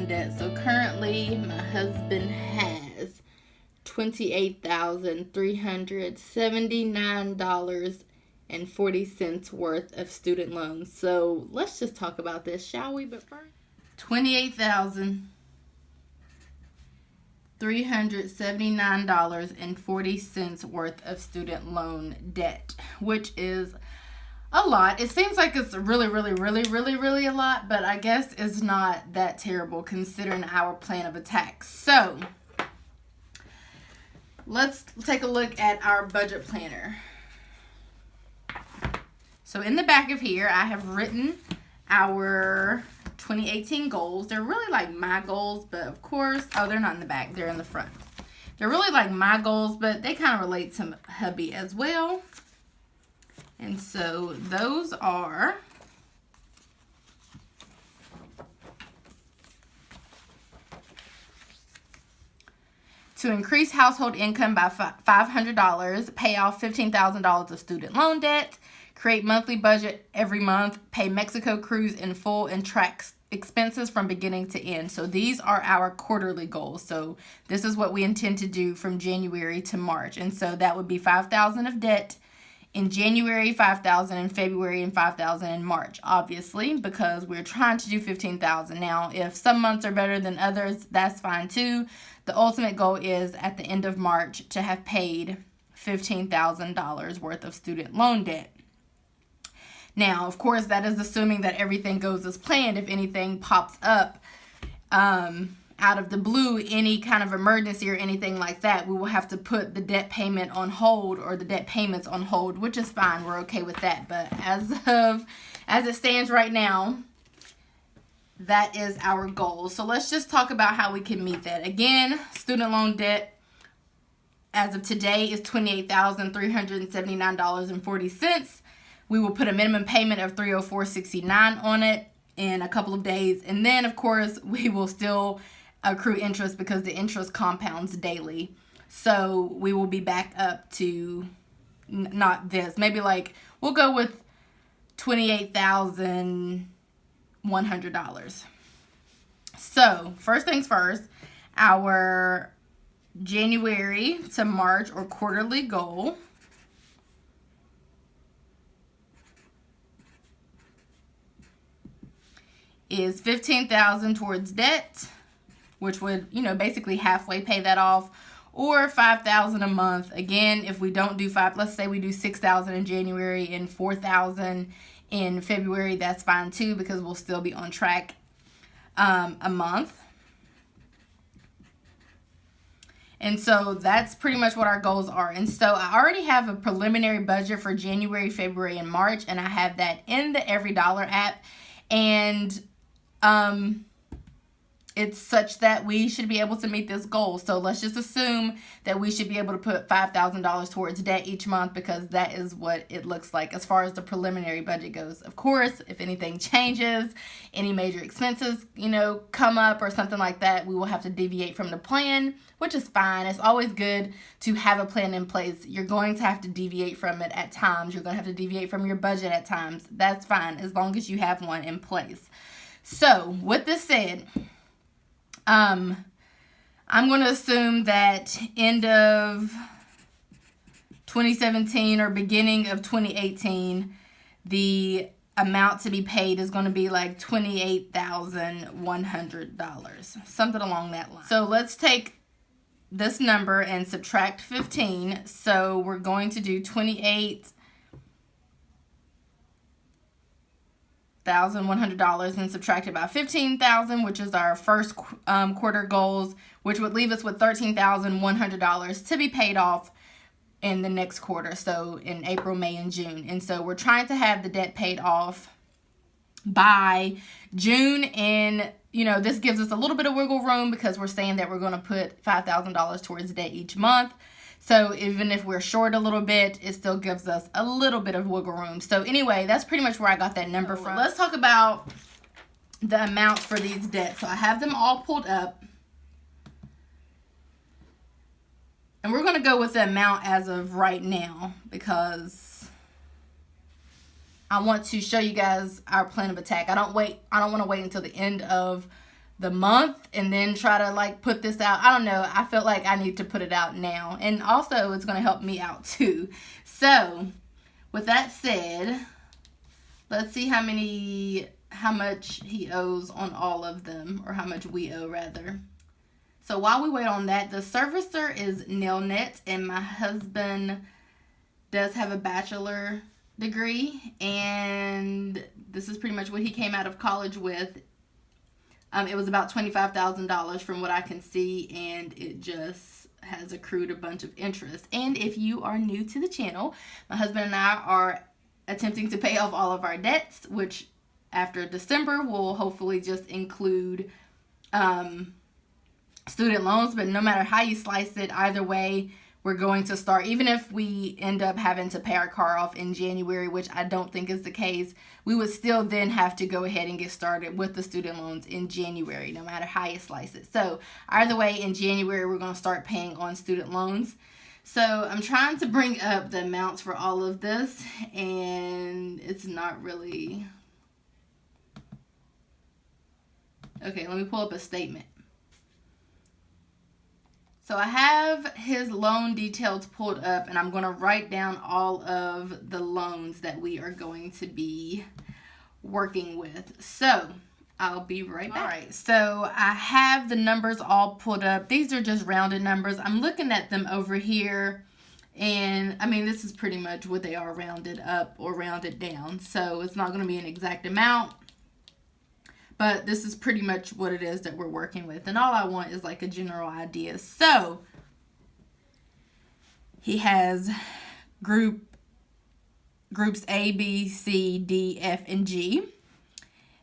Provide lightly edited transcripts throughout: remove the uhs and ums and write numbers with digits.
loan debt. So currently my husband has $28,379.40 worth of student loans. So let's just talk about this, shall we? But first, $28,379.40 worth of student loan debt, which is a lot. It seems like it's really a lot, but I guess it's not that terrible considering our plan of attack. So let's take a look at our budget planner. So in the back of here, I have written our 2018 goals. They're really like my goals, but of course, oh, they're not in the back, they're in the front. They're really like my goals, but they kind of relate to hubby as well. And so those are to increase household income by $500, pay off $15,000 of student loan debt, create monthly budget every month, pay Mexico cruise in full, and track expenses from beginning to end. So these are our quarterly goals. So this is what we intend to do from January to March. And so that would be $5,000 of debt in January, $5,000 in February, and $5,000 in March, obviously, because we're trying to do $15,000. Now, if some months are better than others, that's fine too. The ultimate goal is at the end of March to have paid $15,000 worth of student loan debt. Now, of course, that is assuming that everything goes as planned. If anything pops up out of the blue, any kind of emergency or anything like that, we will have to put the debt payment on hold or the debt payments on hold, which is fine. We're okay with that. But as it stands right now, that is our goal. So let's just talk about how we can meet that. Again, student loan debt as of today is $28,379.40. We will put a minimum payment of $304.69 on it in a couple of days. And then, of course, we will still accrue interest because the interest compounds daily. So we will be back up to not this. Maybe like we'll go with $28,100. So first things first, our January to March or quarterly goal is $15,000 towards debt, which would, basically halfway pay that off, or $5,000 a month. Again, if we don't do let's say we do $6,000 in January and $4,000 in February, that's fine too, because we'll still be on track a month. And so that's pretty much what our goals are. And so I already have a preliminary budget for January, February, and March, and I have that in the Every Dollar app. And it's such that we should be able to meet this goal. So let's just assume that we should be able to put $5,000 towards debt each month, because that is what it looks like as far as the preliminary budget goes. Of course, if anything changes, any major expenses, come up or something like that, we will have to deviate from the plan, which is fine. It's always good to have a plan in place. You're going to have to deviate from it at times. You're going to have to deviate from your budget at times. That's fine as long as you have one in place. So with this said, I'm going to assume that end of 2017 or beginning of 2018, the amount to be paid is going to be like $28,100, something along that line. So let's take this number and subtract 15. So we're going to do $28,100 and subtract it by $15,000, which is our first quarter goals, which would leave us with $13,100 to be paid off in the next quarter, so in April, May, and June. And so we're trying to have the debt paid off by June, and this gives us a little bit of wiggle room because we're saying that we're going to put $5,000 towards debt each month. So even if we're short a little bit, it still gives us a little bit of wiggle room. So anyway, that's pretty much where I got that number from. Let's talk about the amounts for these debts. So I have them all pulled up. And we're going to go with the amount as of right now because I want to show you guys our plan of attack. I don't want to wait until the end of the month and then try to like put this out. I don't know. I feel like I need to put it out now. And also it's going to help me out too. So with that said, let's see how much he owes on all of them, or how much we owe rather. So while we wait on that, the servicer is Nailnet, and my husband does have a bachelor degree, and this is pretty much what he came out of college with. It was about $25,000 from what I can see, and it just has accrued a bunch of interest. And if you are new to the channel, my husband and I are attempting to pay off all of our debts, which after December will hopefully just include student loans. But no matter how you slice it, either way, we're going to start, even if we end up having to pay our car off in January, which I don't think is the case, we would still then have to go ahead and get started with the student loans in January, no matter how you slice it. So either way, in January, we're going to start paying on student loans. So I'm trying to bring up the amounts for all of this, and it's not really... Okay, let me pull up a statement. So I have his loan details pulled up, and I'm going to write down all of the loans that we are going to be working with. So I'll be right back. All right, so I have the numbers all pulled up. These are just rounded numbers. I'm looking at them over here, and I mean, this is pretty much what they are rounded up or rounded down. So it's not going to be an exact amount, but this is pretty much what it is that we're working with. And all I want is like a general idea. So he has groups A, B, C, D, F, and G.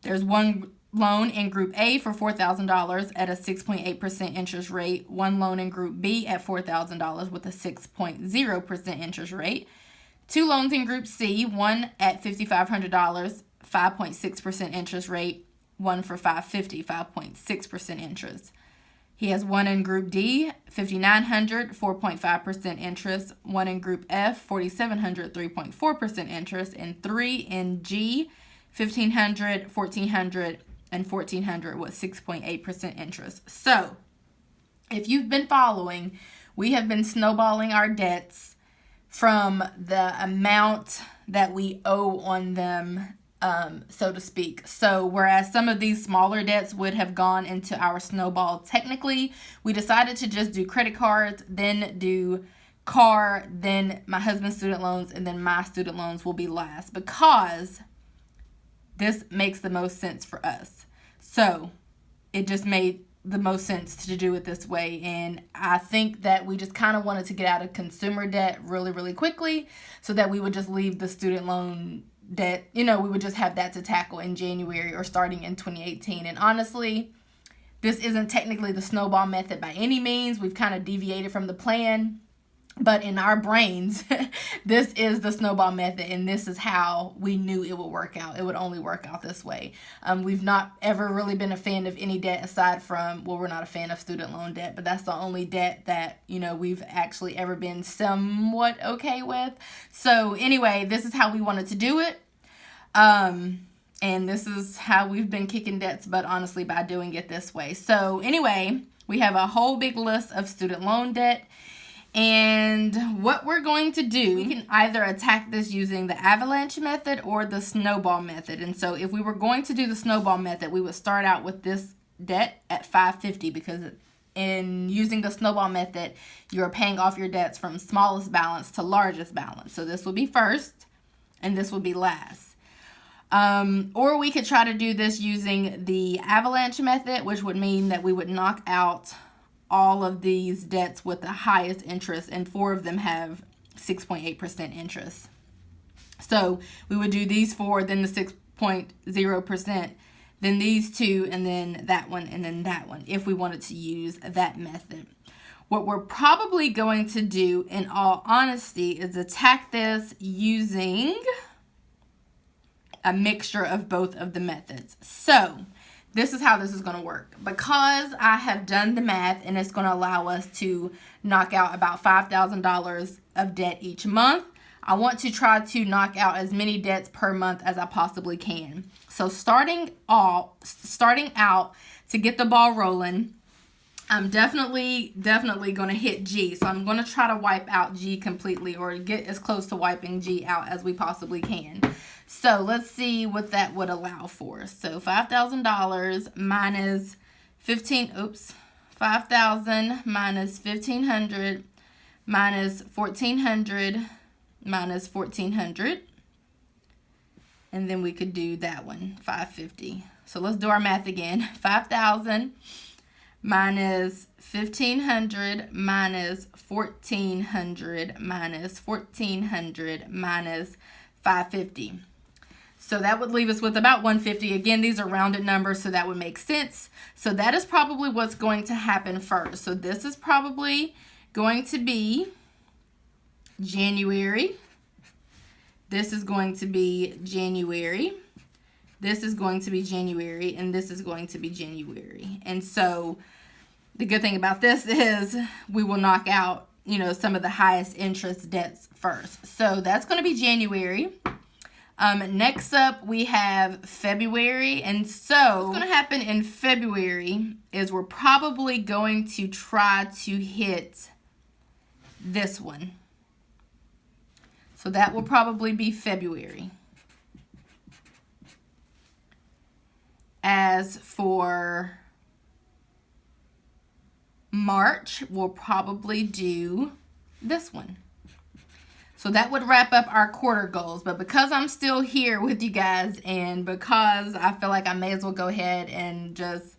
There's one loan in Group A for $4,000 at a 6.8% interest rate. One loan in Group B at $4,000 with a 6.0% interest rate. Two loans in Group C, one at $5,500, 5.6% interest rate. One for $550, 5.6% interest. He has one in Group D, $5,900, 4.5% interest. One in Group F, $4,700, 3.4% interest. And three in G, $1,500, $1,400, and $1,400 with 6.8% interest. So, if you've been following, we have been snowballing our debts from the amount that we owe on them, so to speak. So whereas some of these smaller debts would have gone into our snowball, technically, we decided to just do credit cards, then do car, then my husband's student loans, and then my student loans will be last, because this makes the most sense for us. So it just made the most sense to do it this way. And I think that we just kind of wanted to get out of consumer debt really, really quickly, so that we would just leave the student loan debt, we would just have that to tackle in January or starting in 2018. And honestly, this isn't technically the snowball method by any means. We've kind of deviated from the plan, but in our brains, this is the snowball method, and this is how we knew it would work out. It would only work out this way. We've not ever really been a fan of any debt aside from, well, we're not a fan of student loan debt, but that's the only debt that, we've actually ever been somewhat okay with. So anyway, this is how we wanted to do it. And this is how we've been kicking debts, but honestly, by doing it this way. So anyway, we have a whole big list of student loan debt. And what we're going to do, we can either attack this using the avalanche method or the snowball method. And so if we were going to do the snowball method, we would start out with this debt at $550, because in using the snowball method, you're paying off your debts from smallest balance to largest balance. So this will be first, and this will be last. Or we could try to do this using the avalanche method, which would mean that we would knock out all of these debts with the highest interest, and 4 of them have 6.8% interest. So we would do these 4, then the 6.0%, then these 2, and then that one, and then that one, if we wanted to use that method. What we're probably going to do, in all honesty, is attack this using a mixture of both of the methods. So this is how this is going to work. Because I have done the math, and it's going to allow us to knock out about $5,000 of debt each month, I want to try to knock out as many debts per month as I possibly can. So starting out to get the ball rolling, I'm definitely going to hit G. So I'm going to try to wipe out G completely, or get as close to wiping G out as we possibly can. So let's see what that would allow for. So $5,000 minus 5,000 minus 1,500 minus 1,400 minus 1,400. And then we could do that one, 550. So let's do our math again. 5,000 minus 1,500 minus 1,400 minus 1,400 minus 550. So that would leave us with about 150. Again, these are rounded numbers, so that would make sense. So that is probably what's going to happen first. So this is probably going to be January. This is going to be January. This is going to be January, and this is going to be January. And so the good thing about this is we will knock out, some of the highest interest debts first. So that's going to be January. Next up, we have February. And so what's going to happen in February is we're probably going to try to hit this one. So that will probably be February. As for March, we'll probably do this one. So that would wrap up our quarter goals. But because I'm still here with you guys, and because I feel like I may as well go ahead and just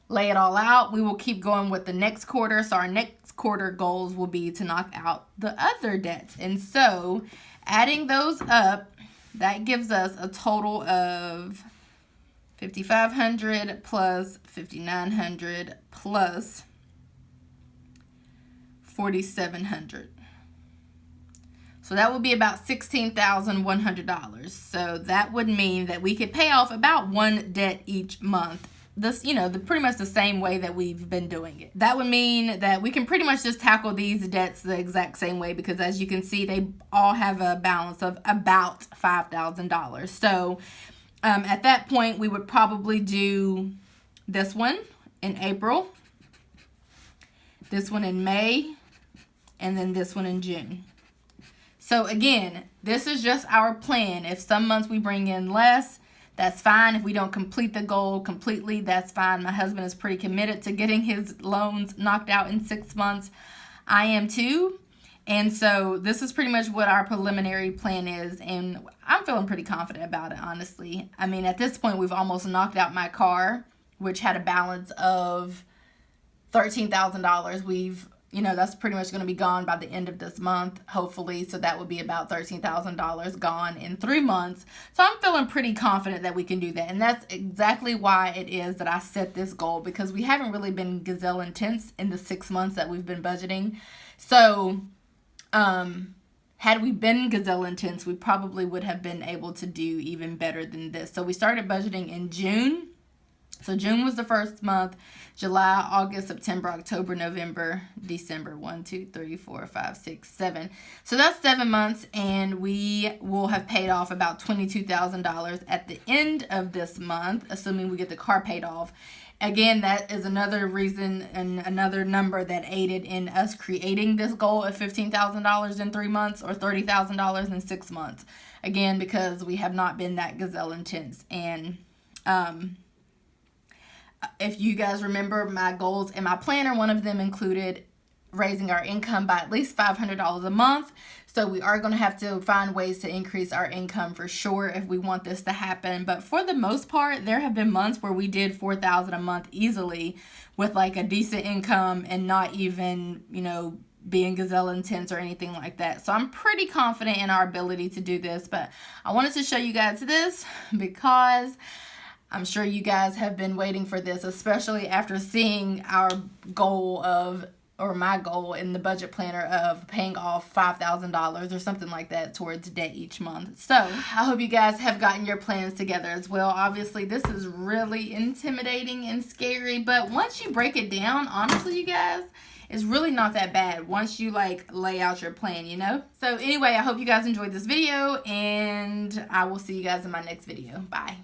lay it all out, we will keep going with the next quarter. So our next quarter goals will be to knock out the other debts. And so adding those up, that gives us a total of 5,500 plus 5,900 plus 4,700. So that would be about $16,100. So that would mean that we could pay off about one debt each month. This, pretty much the same way that we've been doing it. That would mean that we can pretty much just tackle these debts the exact same way, because as you can see, they all have a balance of about $5,000. So at that point, we would probably do this one in April, this one in May, and then this one in June. So again, this is just our plan. If some months we bring in less, that's fine. If we don't complete the goal completely, that's fine. My husband is pretty committed to getting his loans knocked out in 6 months. I am too. And so this is pretty much what our preliminary plan is. And I'm feeling pretty confident about it, honestly. I mean, at this point, we've almost knocked out my car, which had a balance of $13,000. That's pretty much going to be gone by the end of this month, hopefully. So that would be about $13,000 gone in 3 months. So I'm feeling pretty confident that we can do that. And that's exactly why it is that I set this goal, because we haven't really been gazelle intense in the 6 months that we've been budgeting. So had we been gazelle intense, we probably would have been able to do even better than this. So we started budgeting in June. So June was the first month. July, August, September, October, November, December. 1, 2, 3, 4, 5, 6, 7. So that's 7 months, and we will have paid off about $22,000 at the end of this month, assuming we get the car paid off. Again, that is another reason and another number that aided in us creating this goal of $15,000 in 3 months or $30,000 in 6 months. Again, because we have not been that gazelle intense. And if you guys remember my goals in my planner, one of them included raising our income by at least $500 a month. So we are going to have to find ways to increase our income for sure if we want this to happen. But for the most part, there have been months where we did $4,000 a month easily with like a decent income and not even, being gazelle intense or anything like that. So I'm pretty confident in our ability to do this. But I wanted to show you guys this because I'm sure you guys have been waiting for this, especially after seeing our goal of or my goal in the budget planner of paying off $5,000 or something like that towards debt each month. So I hope you guys have gotten your plans together as well. Obviously, this is really intimidating and scary, but once you break it down, honestly, you guys, it's really not that bad once you like lay out your plan, you know? So anyway, I hope you guys enjoyed this video, and I will see you guys in my next video. Bye.